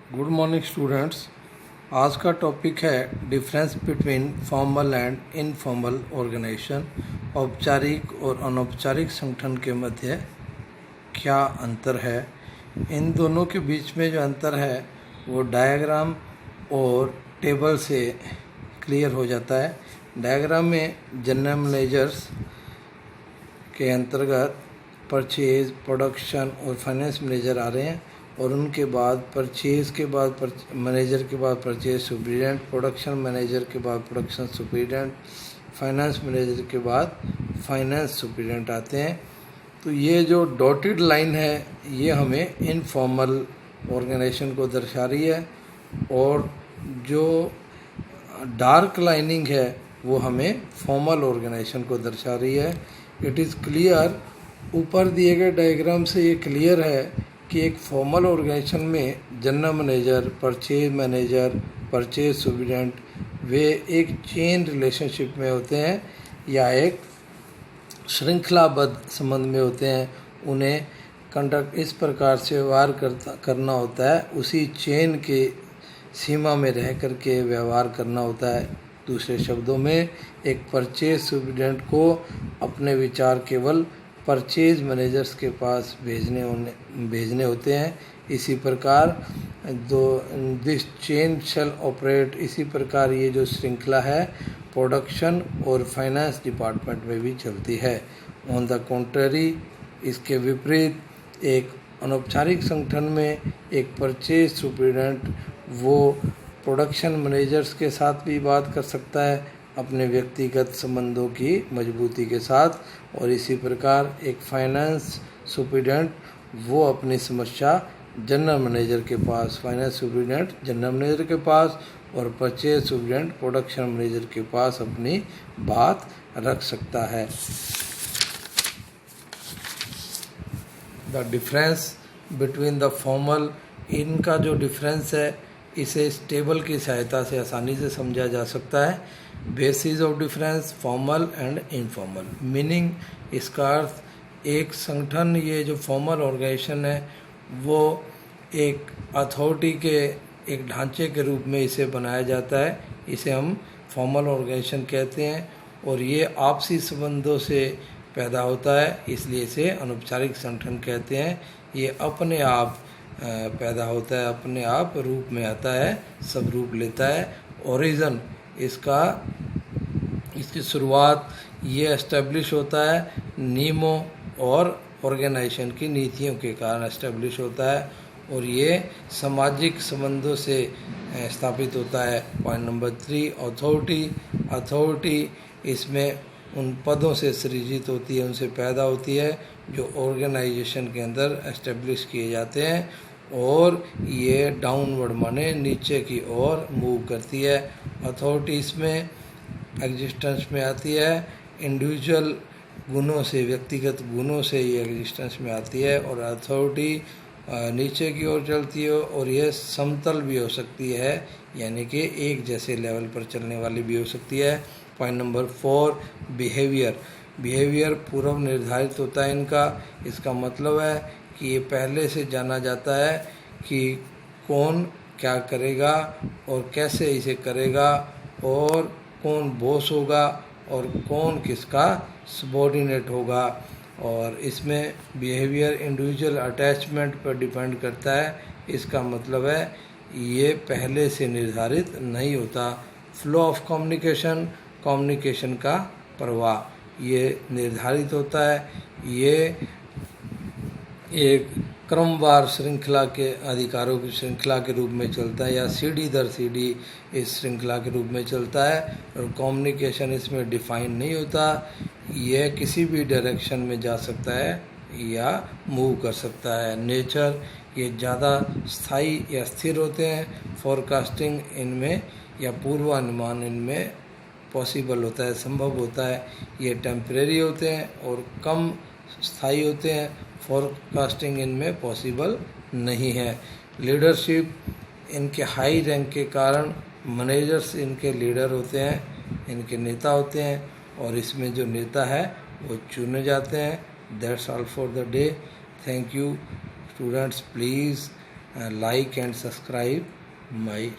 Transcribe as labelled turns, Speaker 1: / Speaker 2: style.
Speaker 1: Good morning students. आज का topic है difference between formal and informal organisation. औपचारिक और अनौपचारिक संगठन के मध्य क्या अंतर है। इन दोनों के बीच में जो अंतर है वो डायग्राम और टेबल से क्लियर हो जाता है। डायग्राम में जनरल मैनेजर्स के अंतर्गत परचेज, प्रोडक्शन और फाइनेंस मैनेजर आ रहे हैं, और उनके बाद परचेज के बाद मैनेजर के बाद परचेज सुपरिटेंडेंट, प्रोडक्शन मैनेजर के बाद प्रोडक्शन सुपरिटेंडेंट, फाइनेंस मैनेजर के बाद फाइनेंस सुपरिटेंडेंट आते हैं। तो ये जो डॉटेड लाइन है ये हमें इनफॉर्मल ऑर्गेनाइजेशन को दर्शा रही है, और जो डार्क लाइनिंग है वो हमें फॉर्मल ऑर्गेनाइजेशन को दर्शा रही है। इट इज़ क्लियर, ऊपर दिए गए डायग्राम से ये क्लियर है कि एक फॉर्मल ऑर्गेनाइजेशन में जनरल मैनेजर, परचेज सुपरिटेंडेंट वे एक चेन रिलेशनशिप में होते हैं या एक श्रृंखलाबद्ध संबंध में होते हैं। उन्हें कंडक्ट इस प्रकार से व्यवहार करना होता है, उसी चेन के सीमा में रह करके व्यवहार करना होता है। दूसरे शब्दों में एक परचेज सुपरिटेंडेंट को अपने विचार केवल परचेज मैनेजर्स के पास भेजने होते हैं। इसी प्रकार दिस चेन शैल ऑपरेट, इसी प्रकार ये जो श्रृंखला है प्रोडक्शन और फाइनेंस डिपार्टमेंट में भी चलती है। ऑन द कॉन्ट्ररी, इसके विपरीत एक अनौपचारिक संगठन में एक परचेज सुपरिटेंडेंट वो प्रोडक्शन मैनेजर्स के साथ भी बात कर सकता है अपने व्यक्तिगत संबंधों की मजबूती के साथ, और इसी प्रकार एक फाइनेंस सुपरिटेंडेंट वो अपनी समस्या जनरल मैनेजर के पास, फाइनेंस सुपरिटेंडेंट जनरल मैनेजर के पास और परचेज सुपरिटेंडेंट प्रोडक्शन मैनेजर के पास अपनी बात रख सकता है। The difference between the formal, इनका जो डिफरेंस है इसे इस टेबल की सहायता से आसानी से समझा जा सकता है। Basis of difference formal and informal, meaning इसका अर्थ, एक संगठन, ये जो फॉर्मल ऑर्गेनाइजेशन है वो एक अथॉरिटी के एक ढांचे के रूप में इसे बनाया जाता है, इसे हम फॉर्मल ऑर्गेनाइजेशन कहते हैं, और ये आपसी संबंधों से पैदा होता है, इसलिए इसे अनौपचारिक संगठन कहते हैं। ये अपने आप पैदा होता है, अपने आप रूप में आता है, सब रूप लेता है। ओरिजिन इसकी शुरुआत ये एस्टेब्लिश होता है नियमों और ऑर्गेनाइजेशन की नीतियों के कारण एस्टेब्लिश होता है, और ये सामाजिक संबंधों से स्थापित होता है। पॉइंट नंबर 3, अथॉरिटी इसमें उन पदों से सृजित होती है, उनसे पैदा होती है जो ऑर्गेनाइजेशन के अंदर एस्टेब्लिश किए जाते हैं, और ये डाउनवर्ड माने नीचे की ओर मूव करती है। अथॉरिटी इसमें एग्जिस्टेंस में आती है, इंडिविजुअल गुणों से, व्यक्तिगत गुणों से ये एग्जिस्टेंस में आती है, और अथॉरिटी नीचे की ओर चलती है, और यह समतल भी हो सकती है, यानी कि एक जैसे लेवल पर चलने वाली भी हो सकती है। पॉइंट नंबर 4, बिहेवियर पूर्व निर्धारित होता है इनका। इसका मतलब है कि ये पहले से जाना जाता है कि कौन क्या करेगा और कैसे इसे करेगा, और कौन बॉस होगा और कौन किसका सबॉर्डिनेट होगा, और इसमें बिहेवियर इंडिविजुअल अटैचमेंट पर डिपेंड करता है। इसका मतलब है ये पहले से निर्धारित नहीं होता। फ्लो ऑफ कम्युनिकेशन का प्रवाह ये निर्धारित होता है। ये एक क्रमवार श्रृंखला के अधिकारों की श्रृंखला के रूप में चलता है, या सीढ़ी दर सीढ़ी इस श्रृंखला के रूप में चलता है, और कम्युनिकेशन इसमें डिफाइन नहीं होता। यह किसी भी डायरेक्शन में जा सकता है या मूव कर सकता है। नेचर, ये ज़्यादा स्थायी या स्थिर होते हैं। फोरकास्टिंग इनमें या पूर्वानुमान इनमें पॉसिबल होता है, संभव होता है। ये टेम्परेरी होते हैं और कम स्थायी होते हैं। फोरकास्टिंग इनमें पॉसिबल नहीं है। लीडरशिप, इनके हाई रैंक के कारण मैनेजर्स इनके लीडर होते हैं, इनके नेता होते हैं, और इसमें जो नेता है वो चुने जाते हैं। That's all for the day. Thank you students. Please like and subscribe my